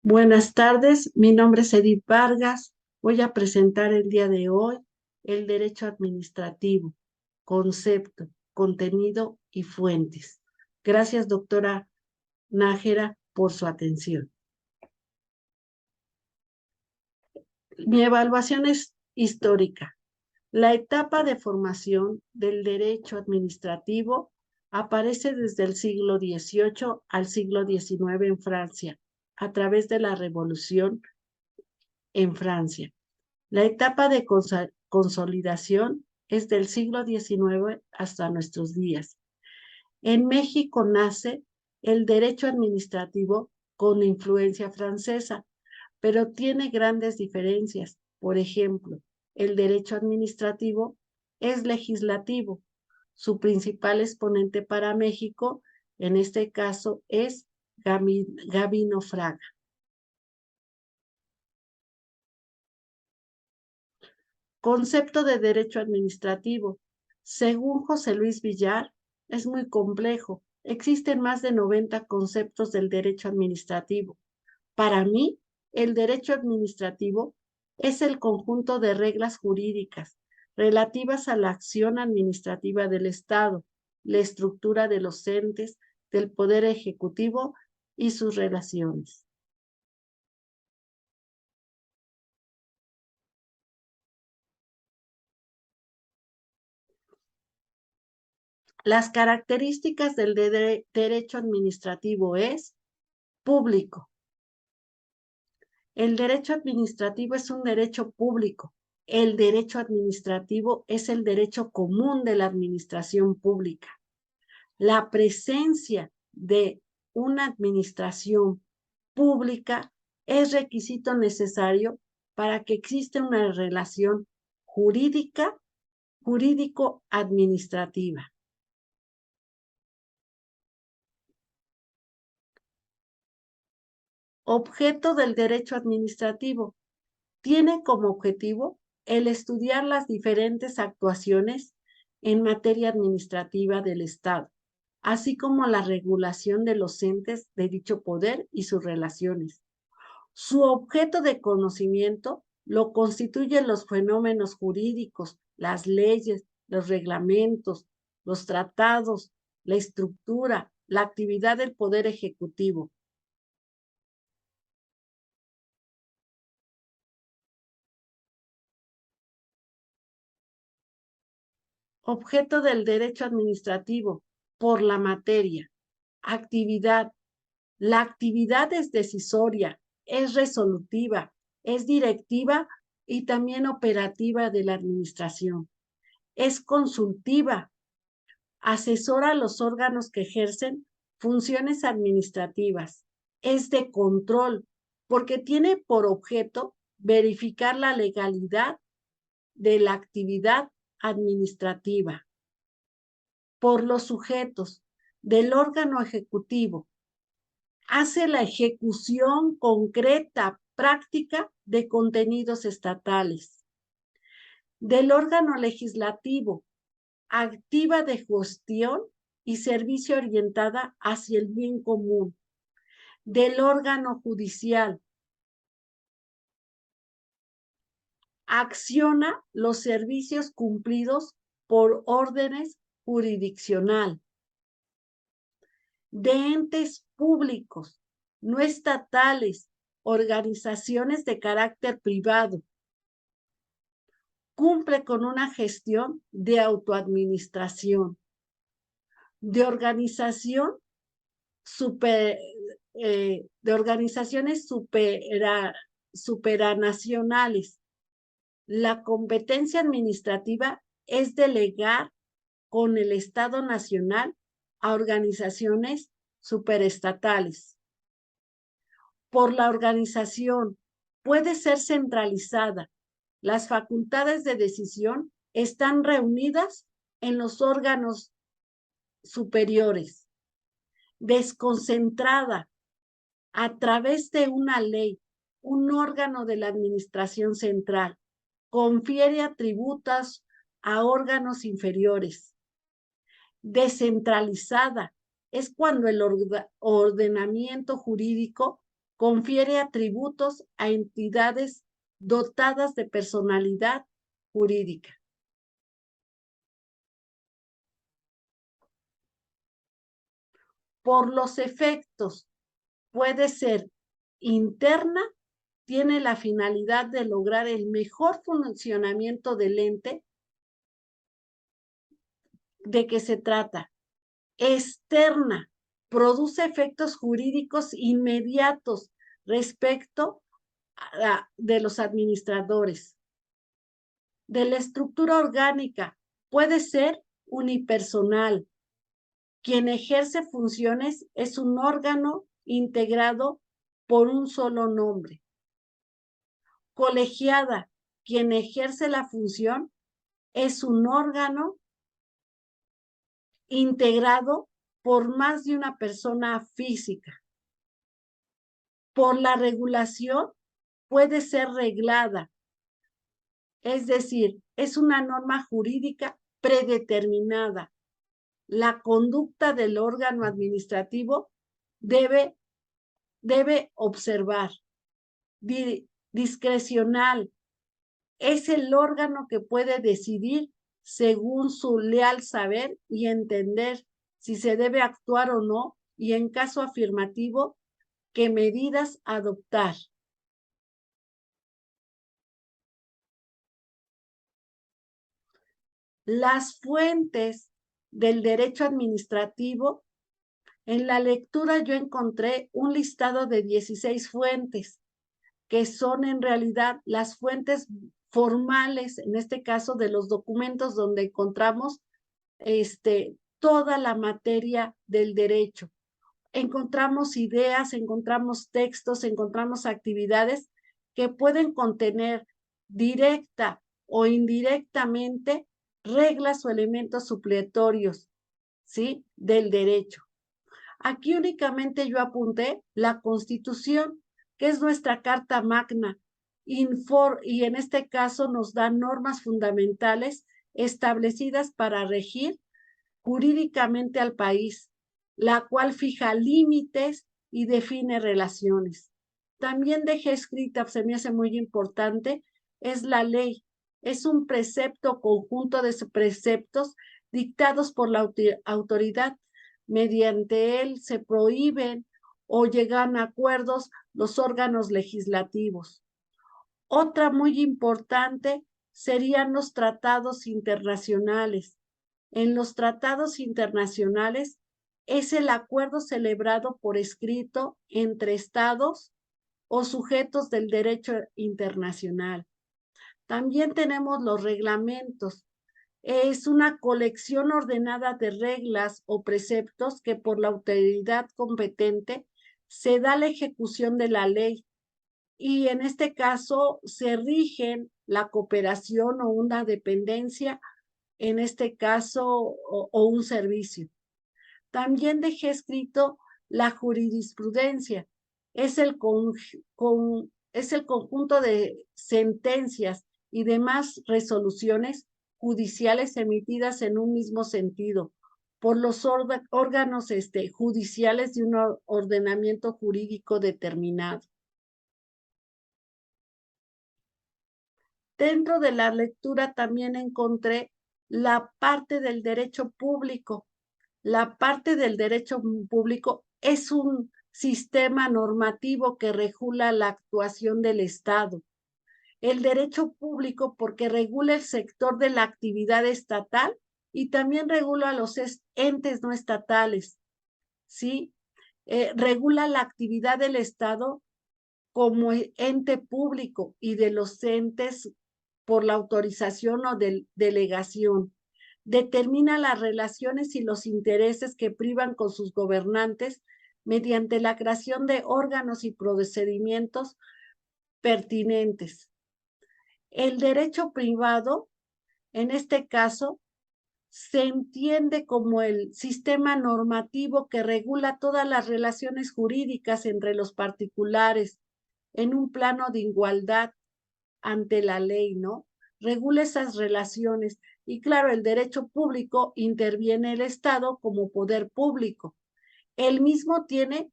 Buenas tardes, mi nombre es Edith Vargas. Voy a presentar el día de hoy el derecho administrativo, concepto, contenido y fuentes. Gracias, doctora Nájera, por su atención. Mi evaluación es histórica. La etapa de formación del derecho administrativo aparece desde el siglo XVIII al siglo XIX en Francia, a través de la Revolución en Francia. La etapa de consolidación es del siglo XIX hasta nuestros días. En México nace el derecho administrativo con influencia francesa, pero tiene grandes diferencias. Por ejemplo, el derecho administrativo es legislativo. Su principal exponente para México, en este caso, es Gabino Fraga. Concepto de derecho administrativo. Según José Luis Villar, es muy complejo. Existen más de 90 conceptos del derecho administrativo. Para mí, el derecho administrativo es el conjunto de reglas jurídicas relativas a la acción administrativa del Estado, la estructura de los entes del Poder Ejecutivo y sus relaciones. Las características del derecho administrativo es público. El derecho administrativo es un derecho público. El derecho administrativo es el derecho común de la administración pública. La presencia de una administración pública es requisito necesario para que exista una relación jurídico-administrativa. Objeto del derecho administrativo. Tiene como objetivo el estudiar las diferentes actuaciones en materia administrativa del Estado, así como la regulación de los entes de dicho poder y sus relaciones. Su objeto de conocimiento lo constituyen los fenómenos jurídicos, las leyes, los reglamentos, los tratados, la estructura, la actividad del Poder Ejecutivo. Objeto del derecho administrativo, por la materia. Actividad. La actividad es decisoria, es resolutiva, es directiva y también operativa de la administración. Es consultiva, asesora a los órganos que ejercen funciones administrativas. Es de control, porque tiene por objeto verificar la legalidad de la actividad administrativa. Por los sujetos del órgano ejecutivo. Hace la ejecución concreta, práctica de contenidos estatales. Del órgano legislativo, activa de gestión y servicio orientada hacia el bien común. Del órgano judicial, acciona los servicios cumplidos por órdenes jurisdiccional. De entes públicos, no estatales, organizaciones de carácter privado. Cumple con una gestión de autoadministración, de organización de organizaciones supranacionales. La competencia administrativa es delegar con el Estado Nacional a organizaciones superestatales. Por la organización puede ser centralizada. Las facultades de decisión están reunidas en los órganos superiores. Desconcentrada a través de una ley, un órgano de la administración central confiere atributos a órganos inferiores. Descentralizada es cuando el ordenamiento jurídico confiere atributos a entidades dotadas de personalidad jurídica. Por los efectos, puede ser interna, tiene la finalidad de lograr el mejor funcionamiento del ente de que se trata. Externa, produce efectos jurídicos inmediatos respecto de los administradores. De la estructura orgánica, puede ser unipersonal. Quien ejerce funciones es un órgano integrado por un solo nombre. Colegiada, quien ejerce la función es un órgano integrado por más de una persona física. Por la regulación, puede ser reglada, es decir, es una norma jurídica predeterminada. La conducta del órgano administrativo debe observar. Discrecional, es el órgano que puede decidir según su leal saber y entender si se debe actuar o no, y en caso afirmativo, qué medidas adoptar. Las fuentes del derecho administrativo, en la lectura yo encontré un listado de 16 fuentes, que son en realidad las fuentes formales, en este caso de los documentos donde encontramos toda la materia del derecho. Encontramos ideas, encontramos textos, encontramos actividades que pueden contener directa o indirectamente reglas o elementos supletorios, ¿sí?, del derecho. Aquí únicamente yo apunté la Constitución, que es nuestra Carta Magna, y en este caso nos da normas fundamentales establecidas para regir jurídicamente al país, la cual fija límites y define relaciones. También dejé escrita, se me hace muy importante, es la ley. Es un precepto conjunto de preceptos dictados por la autoridad. Mediante él se prohíben o llegan a acuerdos los órganos legislativos. Otra muy importante serían los tratados internacionales. En los tratados internacionales es el acuerdo celebrado por escrito entre estados o sujetos del derecho internacional. También tenemos los reglamentos. Es una colección ordenada de reglas o preceptos que por la autoridad competente se da la ejecución de la ley, y en este caso se rigen la cooperación o una dependencia, en este caso, o un servicio. También dejé escrito la jurisprudencia. Es el conjunto de sentencias y demás resoluciones judiciales emitidas en un mismo sentido por los órganos judiciales de un ordenamiento jurídico determinado. Dentro de la lectura también encontré la parte del derecho público. La parte del derecho público es un sistema normativo que regula la actuación del Estado. El derecho público porque regula el sector de la actividad estatal y también regula a los entes no estatales, ¿sí? Regula la actividad del Estado como ente público y de los entes por la autorización o delegación. Determina las relaciones y los intereses que privan con sus gobernantes mediante la creación de órganos y procedimientos pertinentes. El derecho privado, en este caso, se entiende como el sistema normativo que regula todas las relaciones jurídicas entre los particulares en un plano de igualdad ante la ley, ¿no? Regula esas relaciones. Y claro, el derecho público interviene el Estado como poder público. Él mismo tiene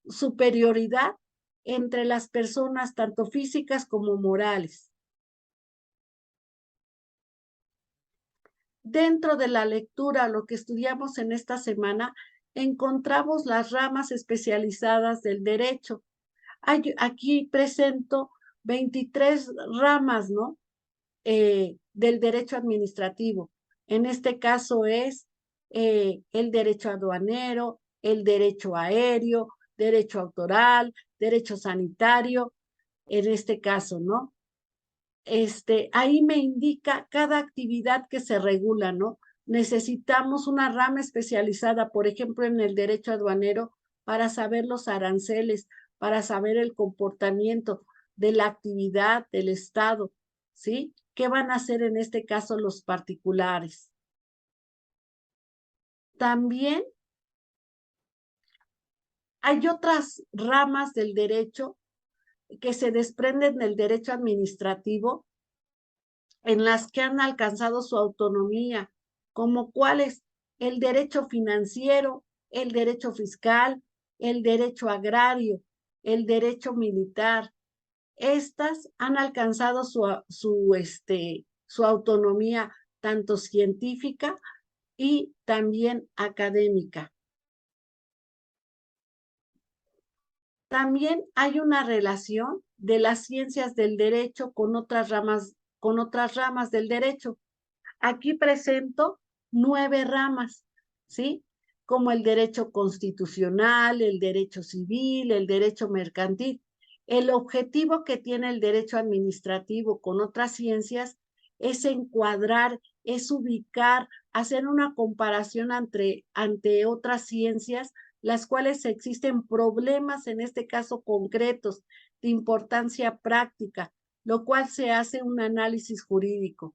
superioridad entre las personas, tanto físicas como morales. Dentro de la lectura, lo que estudiamos en esta semana, encontramos las ramas especializadas del derecho. Aquí presento 23 ramas, ¿no? Del derecho administrativo. En este caso es el derecho aduanero, el derecho aéreo, derecho autoral, derecho sanitario, en este caso, ¿no? Ahí me indica cada actividad que se regula, ¿no? Necesitamos una rama especializada, por ejemplo, en el derecho aduanero, para saber los aranceles, para saber el comportamiento de la actividad del Estado, ¿sí? ¿Qué van a hacer en este caso los particulares? También hay otras ramas del derecho que se desprenden del derecho administrativo en las que han alcanzado su autonomía, como cuáles: el derecho financiero, el derecho fiscal, el derecho agrario, el derecho militar. Estas han alcanzado su autonomía tanto científica y también académica. También hay una relación de las ciencias del derecho con otras ramas del derecho. Aquí presento 9 ramas, ¿sí? Como el derecho constitucional, el derecho civil, el derecho mercantil. El objetivo que tiene el derecho administrativo con otras ciencias es encuadrar, es ubicar, hacer una comparación ante otras ciencias, las cuales existen problemas, en este caso concretos, de importancia práctica, lo cual se hace un análisis jurídico,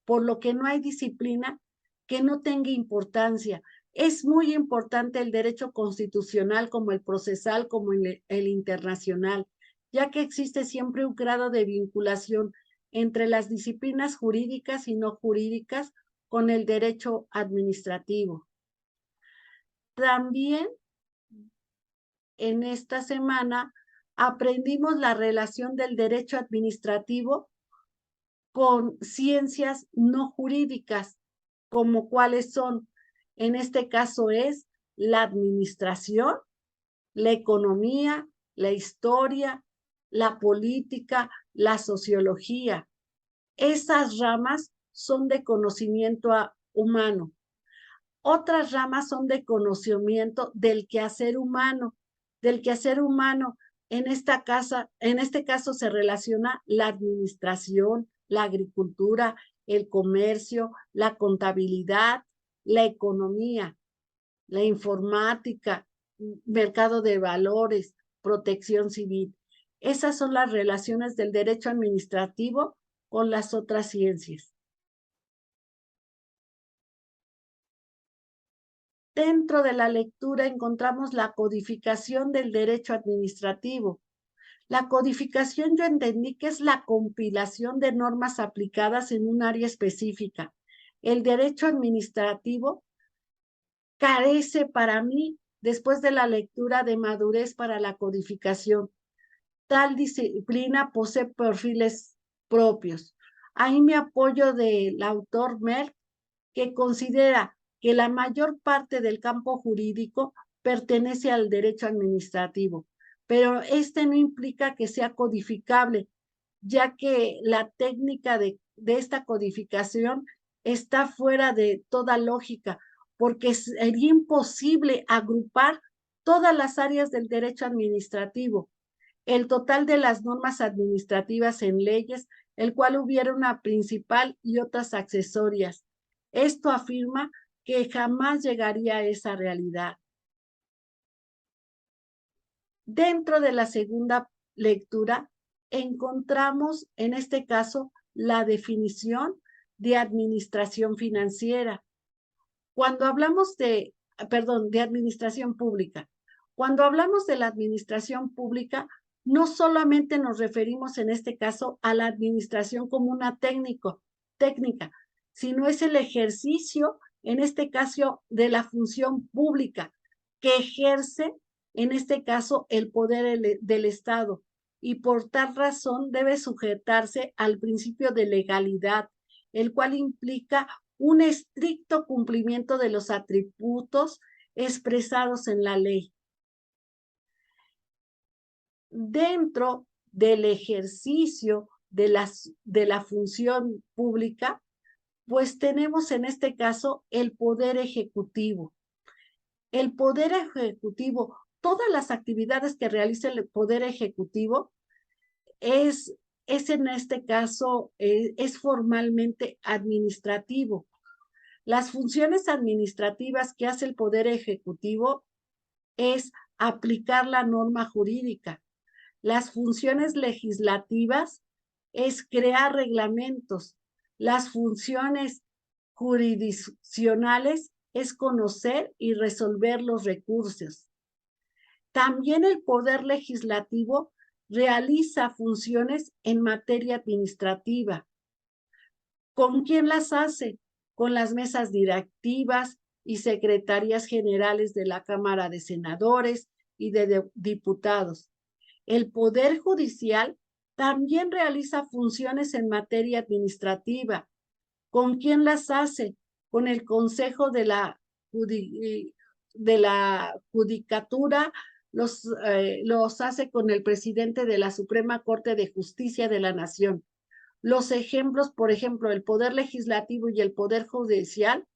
por lo que no hay disciplina que no tenga importancia. Es muy importante el derecho constitucional, como el procesal, como el internacional, ya que existe siempre un grado de vinculación entre las disciplinas jurídicas y no jurídicas con el derecho administrativo. También en esta semana aprendimos la relación del derecho administrativo con ciencias no jurídicas, como cuáles son. En este caso es la administración, la economía, la historia, la política, la sociología. Esas ramas son de conocimiento humano. Otras ramas son de conocimiento del quehacer humano. Del quehacer humano, en este caso se relaciona la administración, la agricultura, el comercio, la contabilidad, la economía, la informática, mercado de valores, protección civil. Esas son las relaciones del derecho administrativo con las otras ciencias. Dentro de la lectura encontramos la codificación del derecho administrativo. La codificación, yo entendí que es la compilación de normas aplicadas en un área específica. El derecho administrativo carece para mí, después de la lectura, de madurez para la codificación. Tal disciplina posee perfiles propios. Ahí me apoyo del autor Merck, que considera que la mayor parte del campo jurídico pertenece al derecho administrativo, pero este no implica que sea codificable, ya que la técnica de esta codificación está fuera de toda lógica, porque sería imposible agrupar todas las áreas del derecho administrativo, el total de las normas administrativas en leyes, el cual hubiera una principal y otras accesorias. Esto afirma que jamás llegaría a esa realidad. Dentro de la segunda lectura, encontramos en este caso la definición de administración financiera. Cuando hablamos de administración pública. Cuando hablamos de la administración pública, no solamente nos referimos en este caso a la administración como una técnica, sino es el ejercicio, en este caso, de la función pública que ejerce en este caso el poder del Estado, y por tal razón debe sujetarse al principio de legalidad, el cual implica un estricto cumplimiento de los atributos expresados en la ley. Dentro del ejercicio de la función pública, pues tenemos en este caso el poder ejecutivo. El poder ejecutivo, todas las actividades que realiza el poder ejecutivo es en este caso, es formalmente administrativo. Las funciones administrativas que hace el poder ejecutivo es aplicar la norma jurídica. Las funciones legislativas es crear reglamentos. Las funciones jurisdiccionales es conocer y resolver los recursos. También el poder legislativo realiza funciones en materia administrativa. ¿Con quién las hace? Con las mesas directivas y secretarías generales de la Cámara de Senadores y de Diputados. El Poder Judicial también realiza funciones en materia administrativa. ¿Con quién las hace? Con el Consejo de la Judicatura, los hace con el presidente de la Suprema Corte de Justicia de la Nación. Los ejemplos, por ejemplo, el Poder Legislativo y el Poder Judicial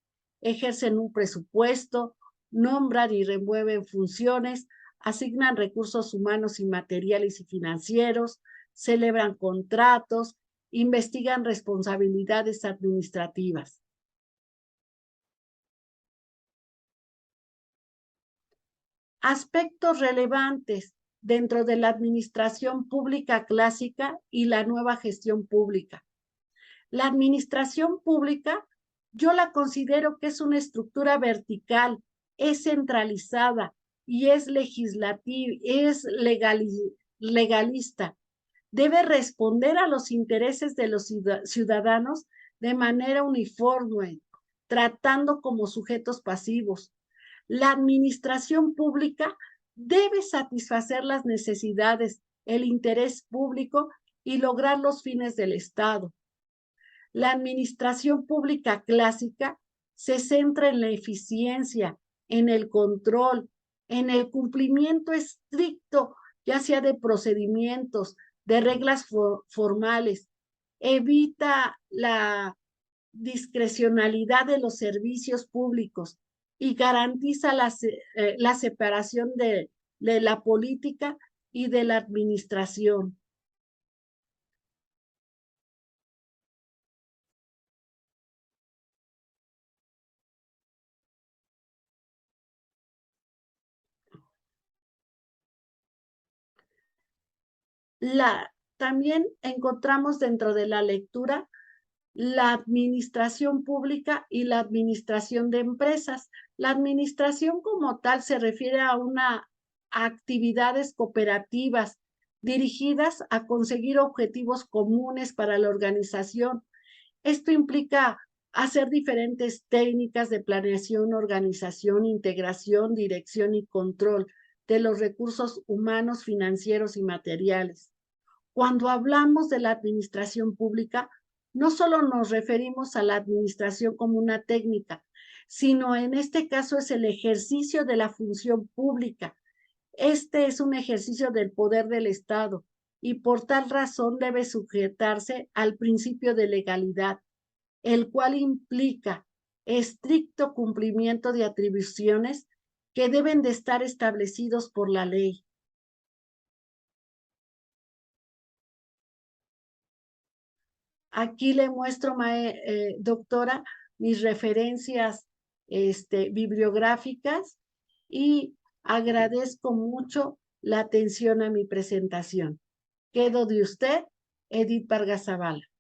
ejercen un presupuesto, nombran y remueven funciones, asignan recursos humanos y materiales y financieros, celebran contratos, investigan responsabilidades administrativas. Aspectos relevantes dentro de la administración pública clásica y la nueva gestión pública. La administración pública, yo la considero que es una estructura vertical, es centralizada y es legislativa, es legalista. Debe responder a los intereses de los ciudadanos de manera uniforme, tratando como sujetos pasivos. La administración pública debe satisfacer las necesidades, el interés público y lograr los fines del Estado. La administración pública clásica se centra en la eficiencia, en el control, en el cumplimiento estricto, ya sea de procedimientos, de reglas formales, evita la discrecionalidad de los servicios públicos y garantiza la separación de la política y de la administración. También encontramos dentro de la lectura la administración pública y la administración de empresas. La administración como tal se refiere a actividades cooperativas dirigidas a conseguir objetivos comunes para la organización. Esto implica hacer diferentes técnicas de planeación, organización, integración, dirección y control de los recursos humanos, financieros y materiales. Cuando hablamos de la administración pública, no solo nos referimos a la administración como una técnica, sino en este caso es el ejercicio de la función pública. Este es un ejercicio del poder del Estado y por tal razón debe sujetarse al principio de legalidad, el cual implica estricto cumplimiento de atribuciones que deben de estar establecidos por la ley. Aquí le muestro, doctora, mis referencias bibliográficas y agradezco mucho la atención a mi presentación. Quedo de usted, Edith Vargas Zavala.